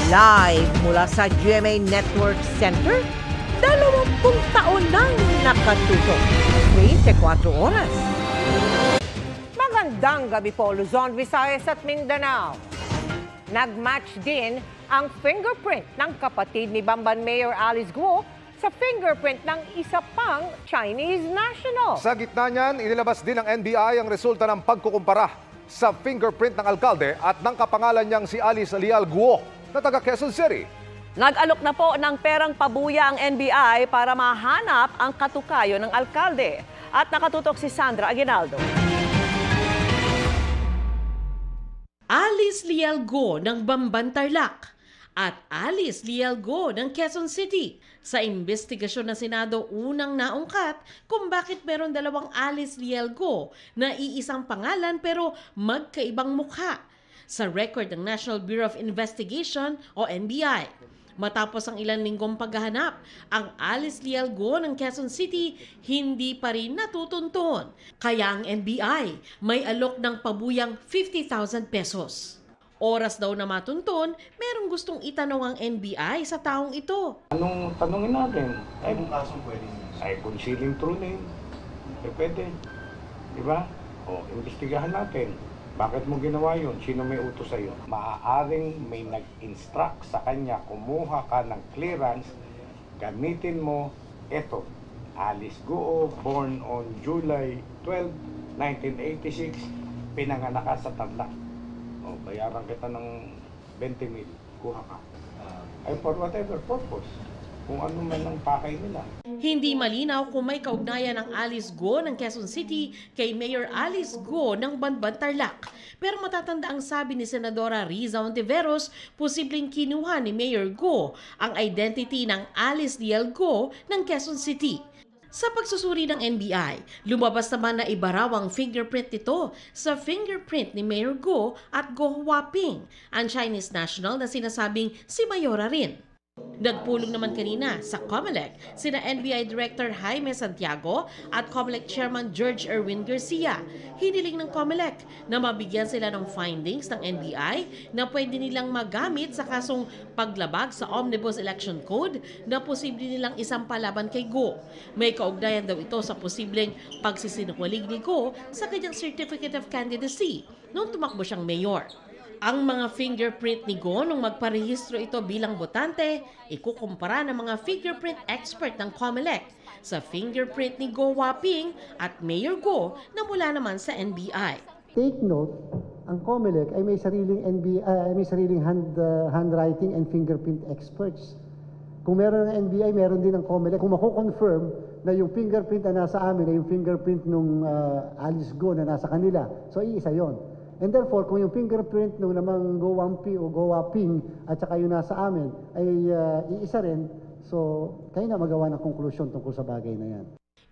Live mula sa GMA Network Center, 20 taon nang nakatutok. 24 oras. Magandang gabi po, Luzon, Visayas at Mindanao. Nag-match din ang fingerprint ng kapatid ni Bamban Mayor Alice Guo sa fingerprint ng isa pang Chinese national. Sa gitna niyan, inilabas din ng NBI ang resulta ng pagkukumpara sa fingerprint ng alkalde at ng kapangalan niyang si Alice Leal Guo na taga Quezon City. Nag-alok na po ng perang pabuya ang NBI para mahanap ang katukayo ng alkalde. At nakatutok si Sandra Aguinaldo. Alice Leal Guo ng Bamban Tarlac at Alice Leal Guo ng Quezon City. Sa investigasyon ng Senado, unang naungkat kung bakit meron dalawang Alice Leal Guo na iisang pangalan pero magkaibang mukha sa record ng National Bureau of Investigation o NBI. Matapos ang ilang linggong paghahanap, ang Alice Leal Guo ng Quezon City hindi pa rin natutunton. Kaya ang NBI may alok ng pabuyang 50,000 pesos. Oras daw na matunton, merong gustong itanong ang NBI sa taong ito. Anong tanongin natin? Anong kasong pwede niyo? Ay, concealing true name. Pwede. Diba? O, investigahan natin. Bakit mo ginawa yun? Sino may utos sa'yo? Maaaring may nag-instruct sa kanya, kumuha ka ng clearance, gamitin mo, eto, Alice Guo, born on July 12, 1986, pinanganak ka sa Tarlac. O, bayaran kita ng 20,000, kuha ka. Ay, for whatever purpose. Kung ano man ang pakay nila. Hindi malinaw kung may kaugnayan ng Alice Guo ng Quezon City kay Mayor Alice Guo ng Bamban Tarlac. Pero matatanda ang sabi ni Senadora Riza Ontiveros, posibleng kinuha ni Mayor Guo ang identity ng Alice Leal Guo ng Quezon City. Sa pagsusuri ng NBI, lumabas naman na iba raw ang fingerprint nito sa fingerprint ni Mayor Guo at Guo Huaping, ang Chinese national na sinasabing si Mayora rin. Nagpulong naman kanina sa COMELEC sina NBI Director Jaime Santiago at COMELEC Chairman George Erwin Garcia. Hiniling ng COMELEC na mabigyan sila ng findings ng NBI na pwede nilang magamit sa kasong paglabag sa Omnibus Election Code na posible nilang isampalaban kay Guo. May kaugnayan daw ito sa posibleng pagsisinungaling ni Guo sa kanyang Certificate of Candidacy nung tumakbo siyang mayor. Ang mga fingerprint ni Guo nung magparehistro ito bilang botante, ikukumpara ng mga fingerprint expert ng COMELEC sa fingerprint ni Guo Huaping at Mayor Guo na mula naman sa NBI. Take note, ang COMELEC ay may sariling handwriting and fingerprint experts. Kung meron ng NBI, meron din ng COMELEC. Kung mako-confirm na yung fingerprint na nasa amin ay yung fingerprint nung Alice Guo na nasa kanila, so iisa yon. And therefore, kung yung fingerprint nung namang Guo Huaping at saka yung nasa amin ay iisa rin, so kayo na magawa ng konklusyon tungkol sa bagay na yan.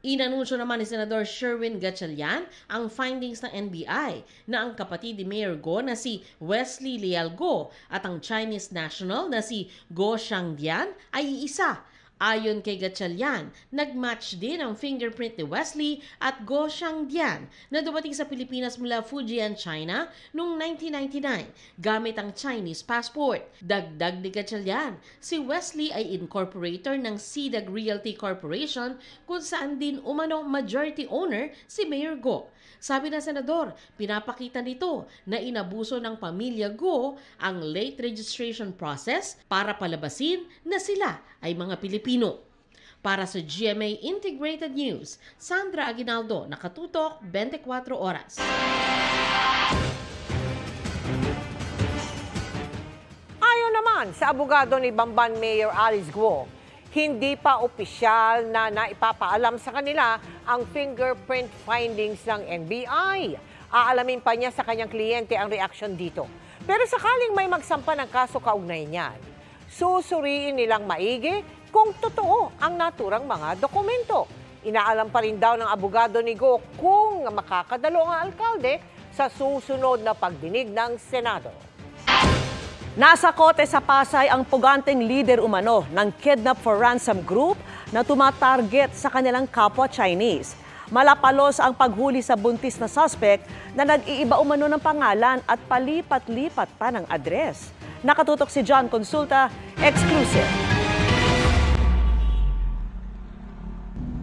Inanunsyo naman ni Senador Sherwin Gatchalian ang findings ng NBI na ang kapatid ni Mayor Guo na si Wesley Leal Guo at ang Chinese national na si Guo Shangdian ay iisa. Ayon kay Gatchalian, nag-match din ang fingerprint ni Wesley at Guo Shangdian na dumating sa Pilipinas mula Fujian, China noong 1999 gamit ang Chinese passport. Dagdag ni Gatchalian, si Wesley ay incorporator ng SIDAG Realty Corporation kung saan din umano majority owner si Mayor Guo. Sabi ng senador, pinapakita nito na inabuso ng pamilya Guo ang late registration process para palabasin na sila ay mga Pilipino. Para sa GMA Integrated News, Sandra Aguinaldo, nakatutok 24 oras. Ayon naman sa abogado ni Bamban Mayor Alice Guo, hindi pa opisyal na naipapaalam sa kanila ang fingerprint findings ng NBI. Aalamin pa niya sa kanyang kliyente ang reaksyon dito. Pero sakaling may magsampa ng kaso kaugnay niyan, susuriin nilang maigi kung totoo ang naturang mga dokumento. Inaalam pa rin daw ng abogado ni Guo kung makakadalo ang alkalde sa susunod na pagdinig ng Senado. Nasa kote sa Pasay ang puganteng leader umano ng Kidnap for Ransom Group na tumatarget sa kanilang kapwa Chinese. Malapalos ang paghuli sa buntis na suspect na nag-iiba umano ng pangalan at palipat-lipat pa ng address. Nakatutok si John Consulta, exclusive.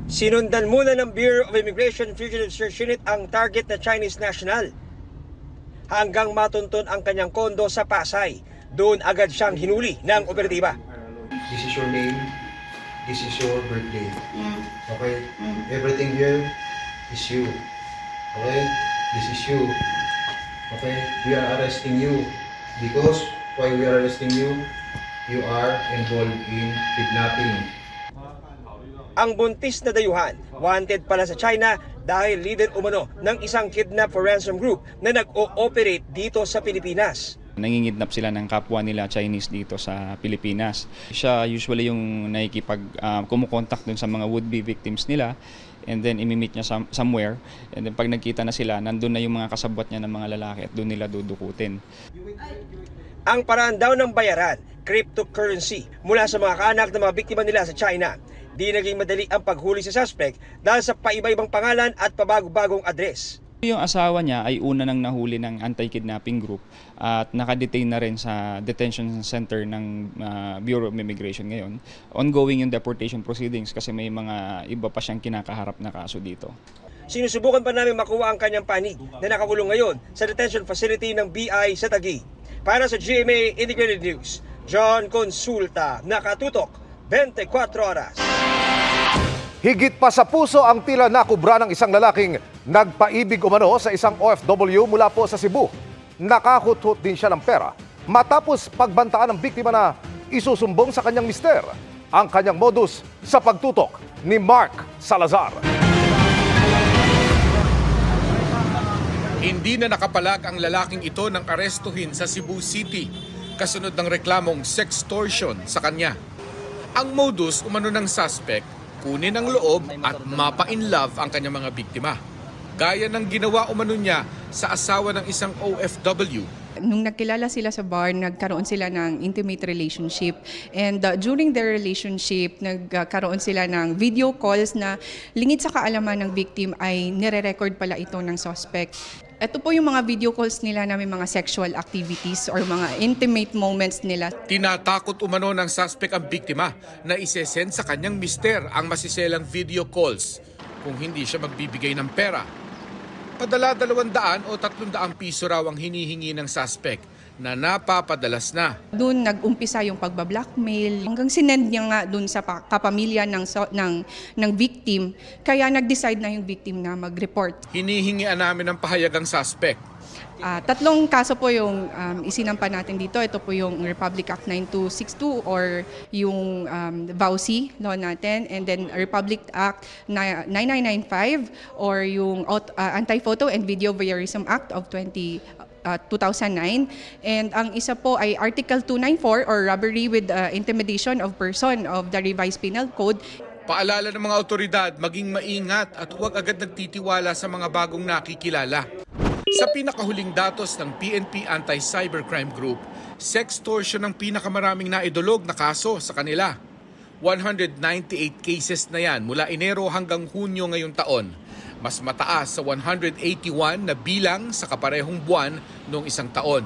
Sinundan muna ng Bureau of Immigration Fugitive Search Unit ang target na Chinese national. Hanggang matunton ang kanyang kondo sa Pasay. Doon agad siyang hinuli ng operatiba. This is your name. This is your birthday. Okay? Everything here is you. Okay? This is you. Okay? We are arresting you because why we are arresting you? You are involved in kidnapping. Ang buntis na dayuhan, wanted pala sa China dahil leader umano ng isang kidnap for ransom group na nag-ooperate dito sa Pilipinas. Nangingidnap sila ng kapwa nila Chinese dito sa Pilipinas. Siya usually yung kumukontak dun sa mga would-be victims nila, and then imimit niya somewhere, and then pag nagkita na sila, nandun na yung mga kasabwat niya ng mga lalaki at doon nila dudukutin. Ang paraan daw ng bayaran, cryptocurrency, mula sa mga kaanak ng mga biktima nila sa China. Di naging madali ang paghuli sa suspect dahil sa paiba-ibang pangalan at pabago-bagong address. Yung asawa niya ay una nang nahuli ng anti-kidnapping group at nakadetain na rin sa detention center ng Bureau of Immigration ngayon. Ongoing yung deportation proceedings kasi may mga iba pa siyang kinakaharap na kaso dito. Sinusubukan pa namin makuha ang kanyang panig na nakakulong ngayon sa detention facility ng BI sa Taguig. Para sa GMA Integrated News, John Consulta, nakatutok 24 oras. Higit pa sa puso ang tila nakubra ng isang lalaking nagpaibig umano sa isang OFW mula po sa Cebu. Nakahuthot din siya ng pera matapos pagbantaan ng biktima na isusumbong sa kanyang mister. Ang kanyang modus sa pagtutok ni Mark Salazar. Hindi na nakapalag ang lalaking ito ng arestuhin sa Cebu City kasunod ng reklamong sextortion sa kanya. Ang modus umano ng suspect, kunin ang loob at mapa-in-love ang kanyang mga biktima. Gaya ng ginawa umano niya sa asawa ng isang OFW. Nung nagkilala sila sa bar, nagkaroon sila ng intimate relationship. And during their relationship, nagkaroon sila ng video calls na lingid sa kaalaman ng victim ay nire-record pala ito ng suspect. Ito po yung mga video calls nila na may mga sexual activities or mga intimate moments nila. Tinatakot umano ng suspect ang biktima na isesend sa kanyang mister ang masiselang video calls kung hindi siya magbibigay ng pera. Padala 200 o 300 piso raw ang hinihingi ng suspect na napapadalas na. Doon nag-umpisa yung pagbablackmail hanggang sinend niya nga doon sa kapamilya ng victim. Kaya nag-decide na yung victim na mag-report. Hinihingian namin ng pahayag ang suspect. 3 kaso po yung isinampa natin dito. Ito po yung Republic Act 9262 or yung VAUSI law natin, and then Republic Act 9995 or yung Anti-Photo and Video Voyeurism Act of 2009. And ang isa po ay Article 294 or robbery with intimidation of person of the Revised Penal Code. Paalala ng mga otoridad, maging maingat at huwag agad nagtitiwala sa mga bagong nakikilala. Sa pinakahuling datos ng PNP Anti-Cybercrime Group, sextortion ang pinakamaraming naidulog na kaso sa kanila. 198 cases na yan mula Enero hanggang Hunyo ngayong taon. Mas mataas sa 181 na bilang sa kaparehong buwan noong isang taon.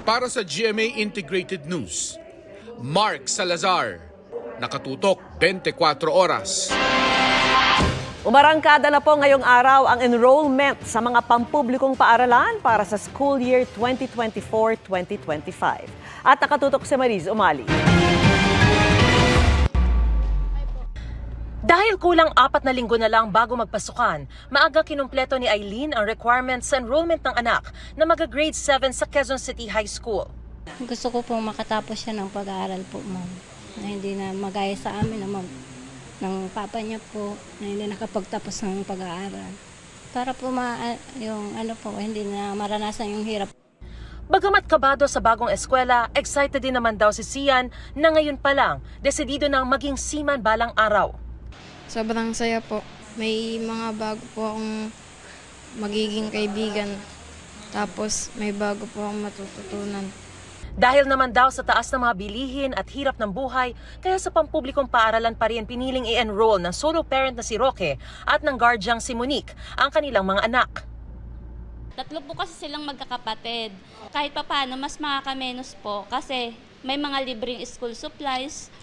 Para sa GMA Integrated News, Mark Salazar, nakatutok 24 oras. Umarangkada na po ngayong araw ang enrollment sa mga pampublikong paaralan para sa school year 2024-2025. At nakatutok si Mariz Umali. Dahil kulang 4 na linggo na lang bago magpasukan, maaga kinumpleto ni Eileen ang requirements sa enrollment ng anak na mag-grade 7 sa Quezon City High School. Gusto ko pong makatapos siya ng pag-aaral po, ma'am. Na hindi na magaya sa amin na ng papa niya po na hindi nakapagtapos ng pag-aaral. Para po hindi na maranasan yung hirap. Bagamat kabado sa bagong eskwela, excited din naman daw si Sian na ngayon pa lang, desidido nang maging seaman balang araw. Sobrang saya po. May mga bago po akong magiging kaibigan. Tapos may bago po akong matututunan. Dahil naman daw sa taas ng mga bilihin at hirap ng buhay, kaya sa pampublikong paaralan pa rin piniling i-enroll ng solo parent na si Roque at ng guardiang si Monique, ang kanilang mga anak. Tatlo po kasi silang magkakapatid. Kahit papaano, mas makakamenos po kasi may mga libreng school supplies,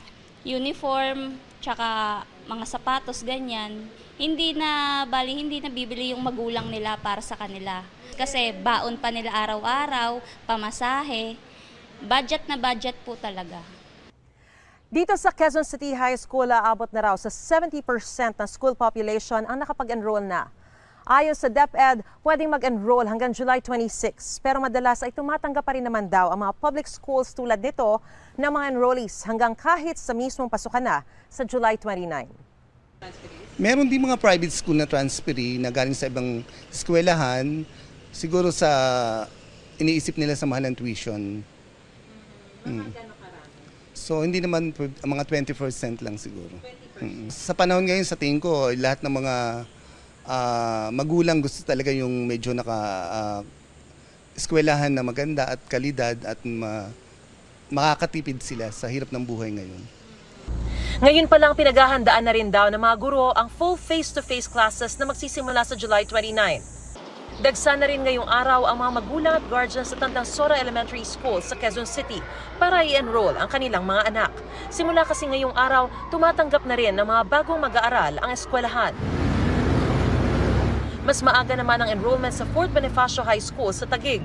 uniform, tsaka mga sapatos, ganyan. Hindi na bibili yung magulang nila para sa kanila. Kasi baon pa nila araw-araw, pamasahe, budget na budget po talaga. Dito sa Quezon City High School, aabot na raw sa 70% ng school population ang nakapag-enroll na. Ayon sa DepEd, pwedeng mag-enroll hanggang July 26. Pero madalas ay tumatanggap pa rin naman daw ang mga public schools tulad nito ng mga enrollees hanggang kahit sa mismong pasukan na sa July 29. Meron din mga private school na transferee na galing sa ibang eskwelahan, siguro sa iniisip nila sa mahal ng tuition. So hindi naman mga 20% lang siguro. Sa panahon ngayon sa tingin ko, lahat ng mga magulang gusto talaga yung medyo eskwelahan na maganda at kalidad at makakatipid sila sa hirap ng buhay ngayon. Ngayon pa lang pinaghahandaan na rin daw ng mga guro ang full face-to-face classes na magsisimula sa July 29. Dagsa na rin ngayong araw ang mga magulang at guardians sa Tandang Sora Elementary School sa Quezon City para i-enroll ang kanilang mga anak. Simula kasi ngayong araw, tumatanggap na rin ng mga bagong mag-aaral ang eskwelahan. Mas maaga naman ang enrollment sa 4th Bonifacio High School sa Taguig.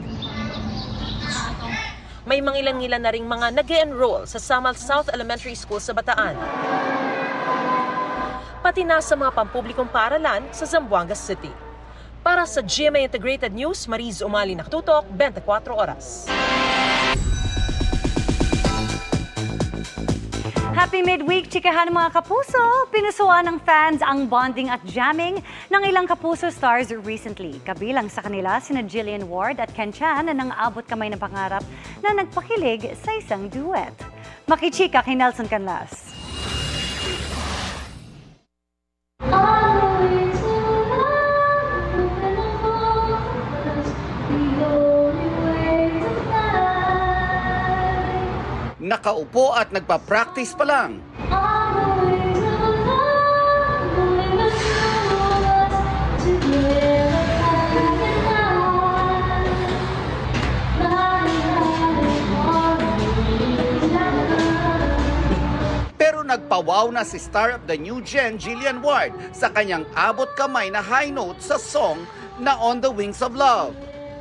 May mangilan-ngilan na ring mga nag-e-enroll sa Samal South Elementary School sa Bataan. Pati na sa mga pampublikong paaralan sa Zamboanga City. Para sa GMA Integrated News, Mariz Umali nakatutok, 24 oras. Happy midweek, chikahan mga kapuso! Pinusuan ng fans ang bonding at jamming ng ilang kapuso stars recently. Kabilang sa kanila sina Jillian Ward at Ken Chan na nang-abot kamay ng pangarap na nagpakilig sa isang duet. Makichika kay Nelson Canlas. Nakaupo at nagpa-practice pa lang. Pero nagpawaw na si star of the new gen Jillian Ward sa kanyang abot kamay na high note sa song na On the Wings of Love.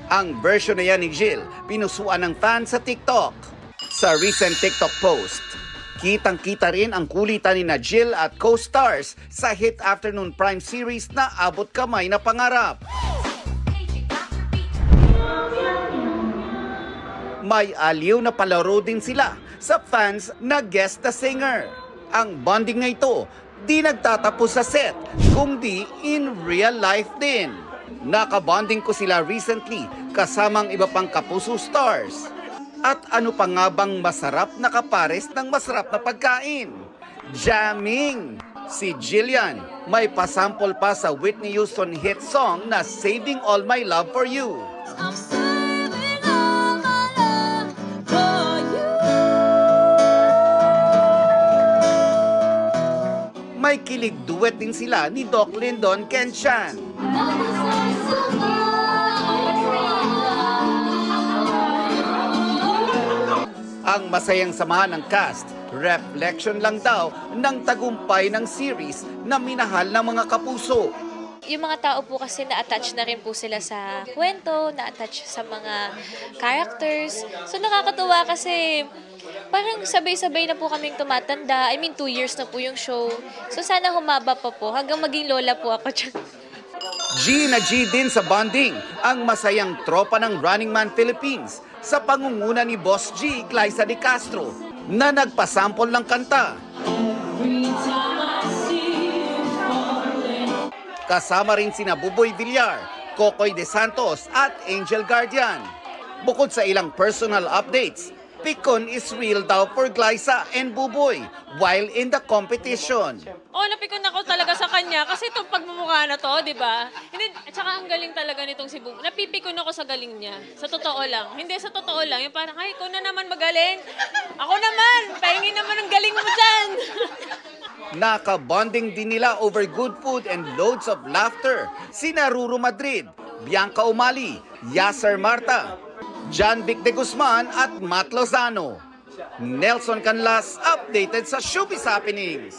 Ang version na yan ni Jill, pinusuan ng fans sa TikTok. Sa recent TikTok post, kitang-kita rin ang kulitan ni Jill at co-stars sa hit afternoon prime series na Abot Kamay na Pangarap. May aliw na palaro din sila sa fans na guest the singer. Ang bonding na ito, di nagtatapos sa set, kundi in real life din. Nakabonding ko sila recently kasamang iba pang kapuso stars. At ano pa nga bang masarap na kapares ng masarap na pagkain? Jamming! Si Jillian may pasample pa sa Whitney Houston hit song na Saving All My Love For You. May kilig duet din sila ni Doc Lyndon Ken Chan. Ang masayang samahan ng cast, reflection lang daw ng tagumpay ng series na minahal ng mga kapuso. Yung mga tao po kasi na-attach na rin po sila sa kwento, na-attach sa mga characters. So nakakatuwa kasi parang sabay-sabay na po kaming tumatanda. 2 years na po yung show. So sana humaba pa po hanggang maging lola po ako. G na G din sa bonding, ang masayang tropa ng Running Man Philippines sa pangunguna ni Boss G, Glyza De Castro, na nagpasample ng kanta. Kasama rin sina Buboy Villar, Kokoy De Santos at Angel Guardian. Bukod sa ilang personal updates, pikon is real daw for Glyza and Buboy while in the competition. Napikon ako talaga sa kanya kasi itong pagmumukha na to, di ba? At saka ang galing talaga nitong si Buboy. Napipikon ako sa galing niya. Sa totoo lang. Hindi, sa totoo lang. Yung parang, ay, ikaw na naman magaling. Ako naman, pahingin naman ang galing mo dyan. Nakabonding din nila over good food and loads of laughter. Sina Ruru Madrid, Bianca Umali, Yasser Marta, John Vic de Guzman at Matt Lozano. Nelson Canlas, updated sa Showbiz Happenings.